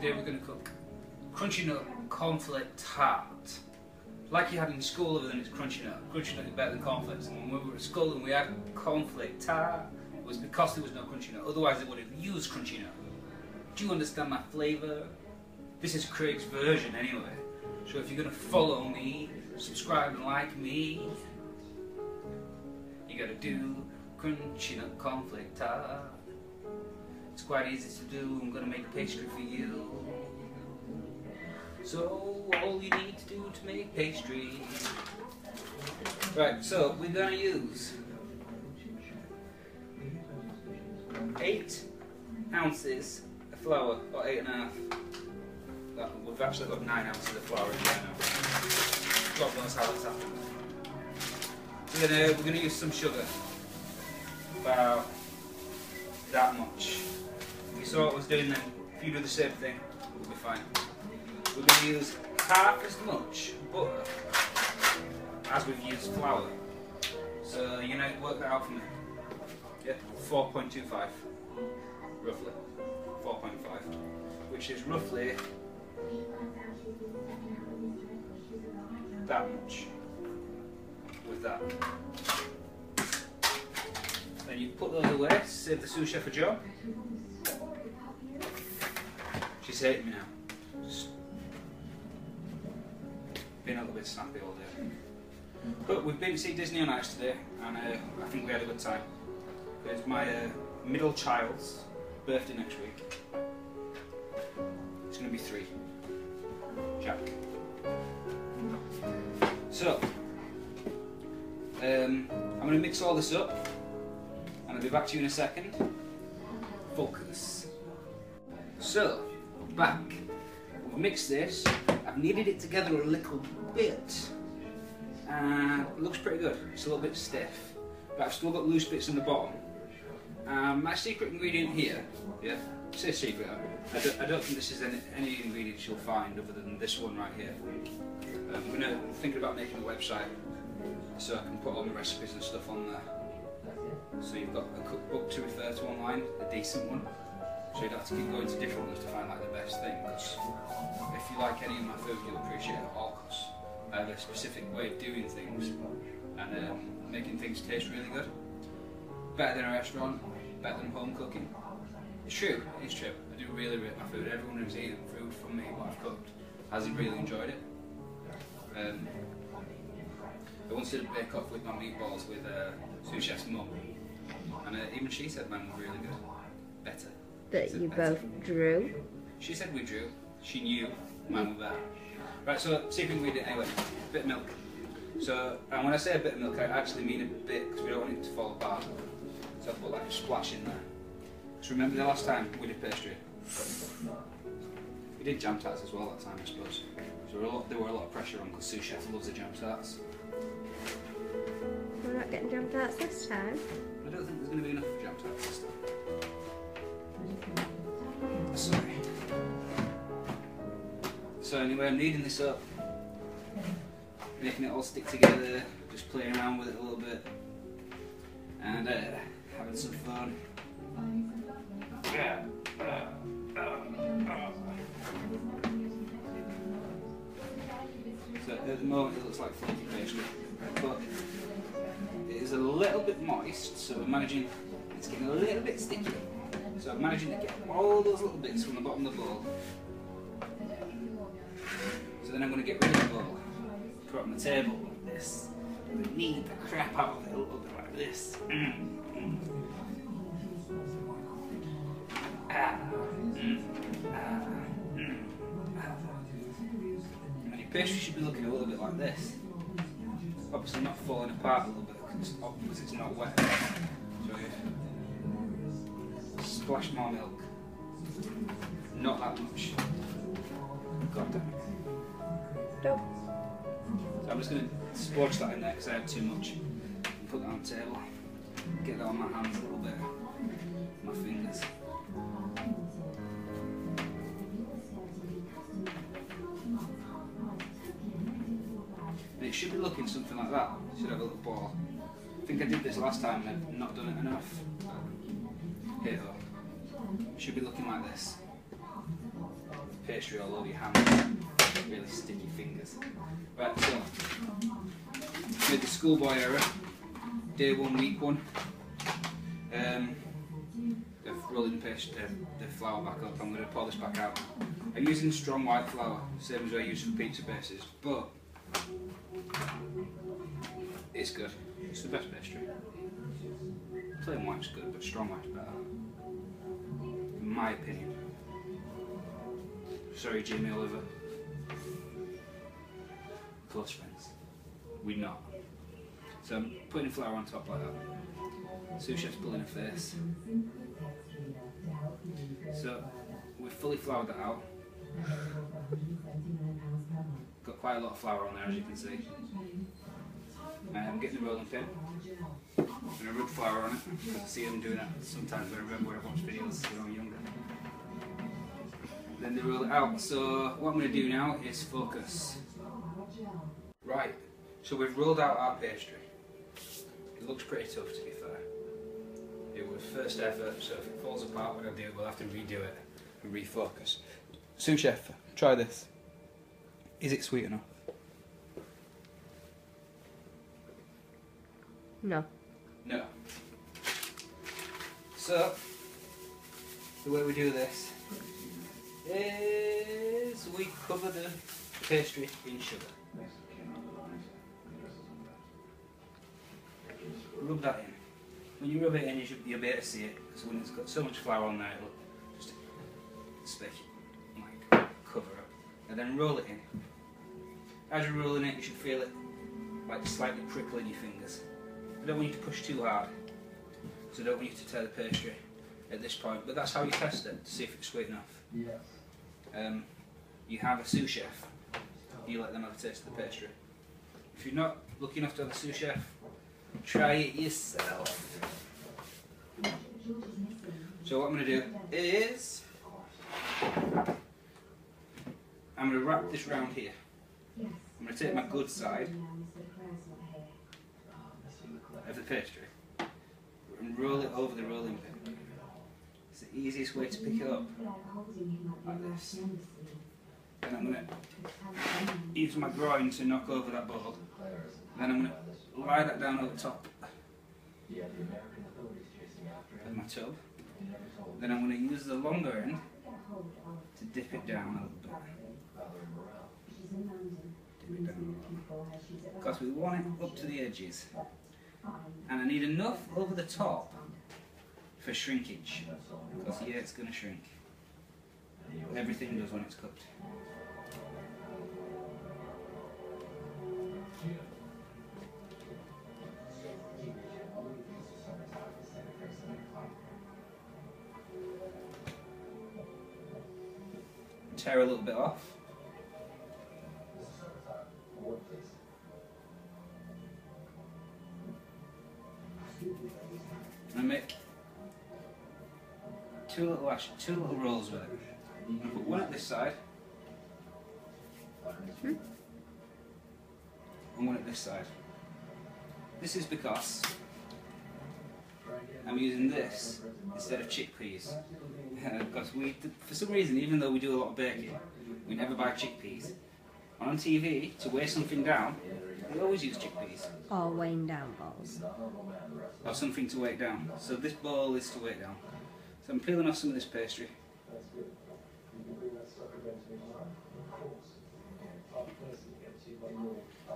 Today we're going to cook crunchy nut cornflake tart. Like you had in school, other than it's crunchy nut. Crunchy nut is better than cornflakes. And when we were at school and we had cornflake tart, it was because there was no crunchy nut. Otherwise, they would have used crunchy nut. Do you understand my flavour? This is Craig's version anyway. So if you're going to follow me, subscribe and like me, you got to do crunchy nut cornflake tart. It's quite easy to do. I'm going to make a pastry for you. So all you need to do to make pastry. Right, so we're going to use 8 ounces of flour, or 8.5. We've actually got 9 ounces of flour in there now. God knows how it's happened. We're going to use some sugar. About that much. If you saw what I was doing then, if you do the same thing, we'll be fine. We're going to use half as much butter as we've used flour. So you know, work that out for me. Yeah, 4.25, roughly. 4.5, which is roughly that much with that. Then you put those away, save the sous chef a job. She's hating me now. Just been a little bit snappy all day. But we've been to see Disney on Ice today, and I think we had a good time. It's my middle child's birthday next week. It's going to be 3. Jack. So, I'm going to mix all this up, and I'll be back to you in a second. Focus. So, back. We've mixed this. I've kneaded it together a little bit. It looks pretty good. It's a little bit stiff, but I've still got loose bits in the bottom. My secret ingredient here, yeah, say secret. I don't think this is any ingredients you'll find other than this one right here. I'm thinking about making a website so I can put all my recipes and stuff on there. So you've got a cookbook to refer to online, a decent one. So you don't have to keep going to different ones to find like the best thing. Because if you like any of my food, you'll appreciate it all. Because I have a specific way of doing things and making things taste really good. Better than a restaurant, better than home cooking. It's true, it's true. I do really rate my food. Everyone who's eaten food from me, what I've cooked, has really enjoyed it. I once did a bake-off with my meatballs with sous chef's mum, and even she said mine was really good. Better. That you both drew? She said we drew. She knew mine was better. Right, so secret ingredient anyway, a bit of milk. So, and when I say a bit of milk, I actually mean a bit because we don't want it to fall apart. So I put like a splash in there. So remember the last time we did pastry? We did jam tarts as well that time, I suppose. So there were a lot of pressure on because sous chef loves the jam tarts. We're not getting jam tarts this time. I don't think there's going to be enough jam tarts this time. Sorry. So anyway, I'm kneading this up, making it all stick together, just playing around with it a little bit, and having some fun. So at the moment it looks like flaky pastry, but it is a little bit moist, so we're managing, it's getting a little bit sticky. So I'm managing to get all those little bits from the bottom of the bowl. So then I'm going to get rid of the bowl, put it on the table like this, and knead the crap out of it a little bit like this. And your pastry should be looking a little bit like this. Obviously not falling apart a little bit because it's not wet. So splash more milk. Not that much. God damn it. Nope. So I'm just going to splodge that in there because I had too much. Put that on the table. Get that on my hands a little bit. My fingers. And it should be looking something like that. It should have a little ball. I think I did this last time and I've not done it enough. Here though. It should be looking like this. pastry all over your hands. Really sticky fingers. Right, so made the schoolboy error. Day 1, week 1. Of rolling the flour back up. I'm going to pour this back out. I'm using strong white flour, same as I use for pizza bases, but it's good. It's the best pastry. Plain white's good, but strong white's better, in my opinion. Sorry, Jamie Oliver. Close friends. We're not. So I'm putting the flour on top like that. Sous chef's pulling her face. So we've fully floured that out. Got quite a lot of flour on there, as you can see. I'm getting the rolling pin. I'm going to rub flour on it, because I see them doing that sometimes. I remember when I watched videos when I was younger. Then they roll it out. So what I'm going to do now is focus. Right, so we've rolled out our pastry. It looks pretty tough, to be fair. It was first effort, so if it falls apart, we'll have to redo it and refocus. Sous chef, try this. Is it sweet enough? No. No. So, the way we do this is we cover the pastry in sugar. Rub that in. When you rub it in, you'll be able to see it, because when it's got so much flour on there, it'll just stick, like, cover up. And then roll it in. As you're rolling it, you should feel it like slightly prickling your fingers. I don't want you to push too hard, so I don't want you to tear the pastry at this point, but that's how you test it, to see if it's sweet enough. You have a sous chef, you let them have a taste of the pastry. If you're not lucky enough to have a sous chef, try it yourself. So what I'm going to do is, I'm going to wrap this round here. I'm going to take my good side of the pastry and roll it over the rolling pin. It's the easiest way to pick it up, like this. Then I'm going to use my groin to knock over that ball. Then I'm going to lie that down over top of my tub. Then I'm going to use the longer end to dip it down a little bit. Dip it down a little bit. Because we want it up to the edges. And I need enough over the top for shrinkage. Because yeah, it's going to shrink. Everything does when it's cooked. Tear a little bit off. And I make two little rolls with it. I'm going to put one at this side and one at this side. This is because I'm using this instead of chickpeas. Because for some reason, even though we do a lot of baking, we never buy chickpeas. On TV, to weigh something down, we always use chickpeas. Or weighing down balls. Or something to weigh it down. So this bowl is to weigh it down. So I'm peeling off some of this pastry.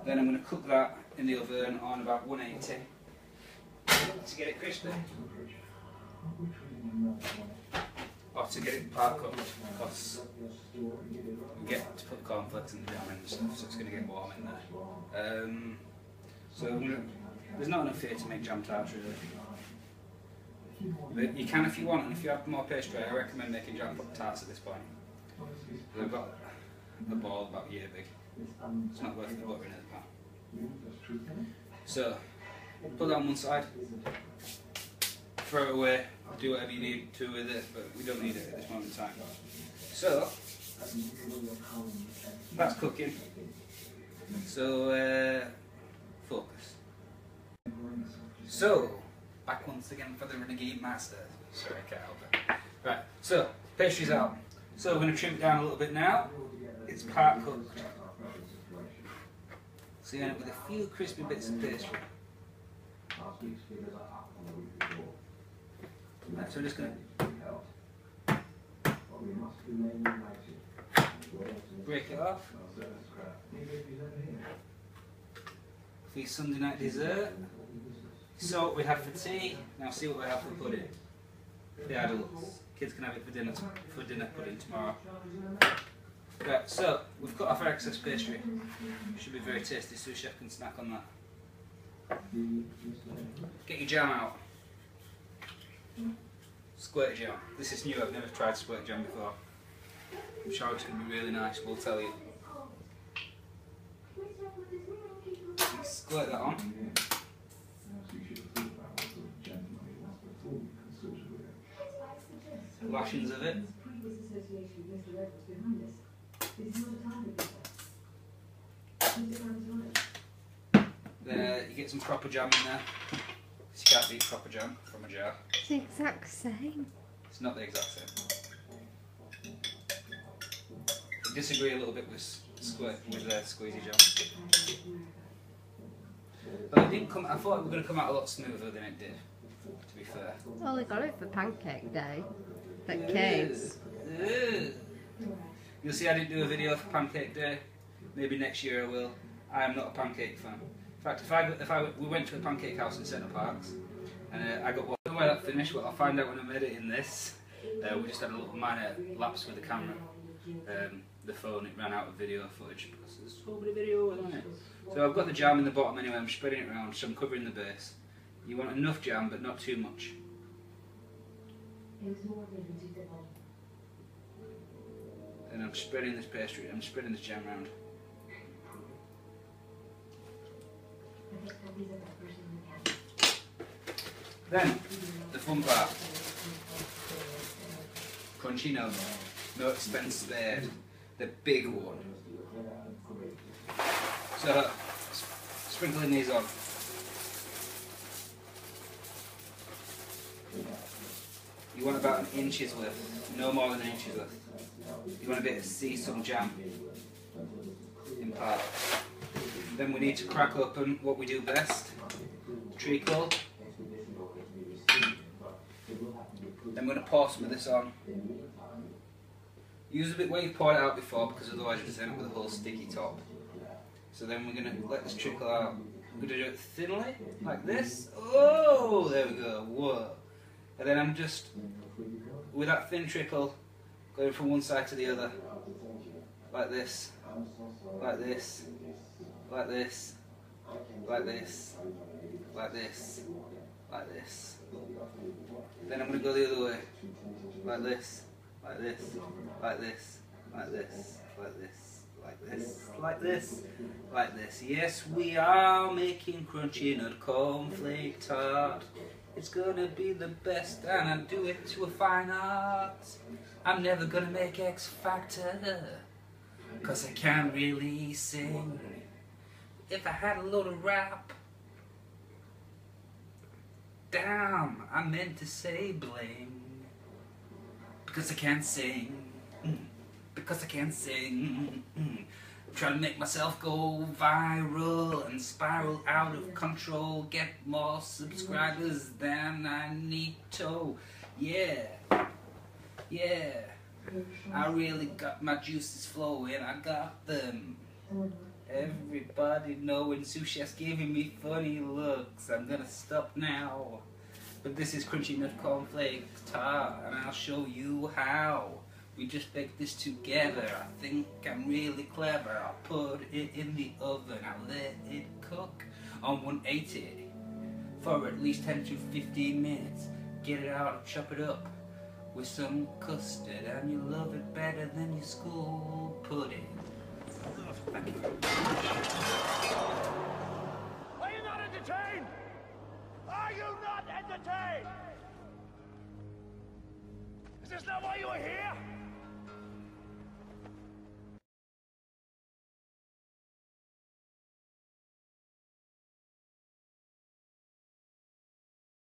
Then I'm going to cook that in the oven on about 180 to get it crispy. Or to get it part cooked, because we get to put the cornflakes in the jam and stuff, so it's going to get warm in there. There's not enough here to make jam tarts really. But you can if you want, and if you have more pastry, I recommend making jam tarts at this point. They've got a ball about a year big. It's not worth the butter in it. So, put that on one side, throw it away, do whatever you need to with it, but we don't need it at this moment in time. So, that's cooking. So, focus. So, back once again for the Renegade Master. Sorry, I can't help it. Right, so, pastry's out. So we're going to trim it down a little bit now. It's part cooked. So you end up with a few crispy bits of pastry. Right, so we're just going to break it off. For your Sunday night dessert. So what we have for tea. Now see what we have for pudding. The adults. Kids can have it for dinner pudding tomorrow. Right, so we've cut off our excess pastry. Should be very tasty, so chef can snack on that. Get your jam out. Squirt jam. This is new, I've never tried squirt jam before. I'm sure it's going to be really nice, we'll tell you. Squirt that on. Lashings of it. Then you get some proper jam in there. You can't beat proper jam from a jar. It's the exact same. It's not the exact same. I disagree a little bit with squeezy jam. But it didn't come. I thought it was going to come out a lot smoother than it did. To be fair. Well, we got it for pancake day. But cakes. You'll see I didn't do a video for pancake day. Maybe next year I will. I am not a pancake fan. In fact, we went to a pancake house in Centre Parks, and I got one. I don't know where that finished, but I'll find out when I'm editing this. We just had a little minor lapse with the camera. The phone, it ran out of video footage because there's so many videos on it. So I've got the jam in the bottom anyway. I'm spreading it around, so I'm covering the base. You want enough jam, but not too much. And I'm spreading this pastry. I'm spreading this jam around. Then, the fun part. Crunchy nut, no expense spared. The big one. So, sprinkling these on. You want about an inch's width, no more than an inch's width. You want to be able to see some jam in part. Then we need to crack open what we do best, treacle. Then I'm going to pour some of this on. Use a bit where you've poured it out before, because otherwise you just end up with a whole sticky top. So then we're going to let this trickle out. I'm going to do it thinly, like this. Oh, there we go, whoa. And then I'm just, with that thin trickle, going from one side to the other, like this, like this, like this, like this, like this, like this. Then I'm going to go the other way, like this, like this, like this, like this, like this, like this, like this, like this. Yes, we are making crunchy nut cornflake tart. It's gonna be the best, and I do it to a fine art. I'm never gonna make X Factor, 'cause I can't really sing. If I had a load of rap, damn, I meant to say bling. Because I can't sing, because I can't sing. I'm trying to make myself go viral and spiral out of control. Get more subscribers than I need to. Yeah, yeah. I really got my juices flowing. I got them. Everybody knowing sous chef's giving me funny looks. I'm gonna stop now. But this is crunchy nut cornflake tart, and I'll show you how. We just baked this together. I think I'm really clever. I'll put it in the oven. I'll let it cook on 180 for at least 10 to 15 minutes. Get it out, chop it up with some custard, and you love it better than your school pudding. Thank you.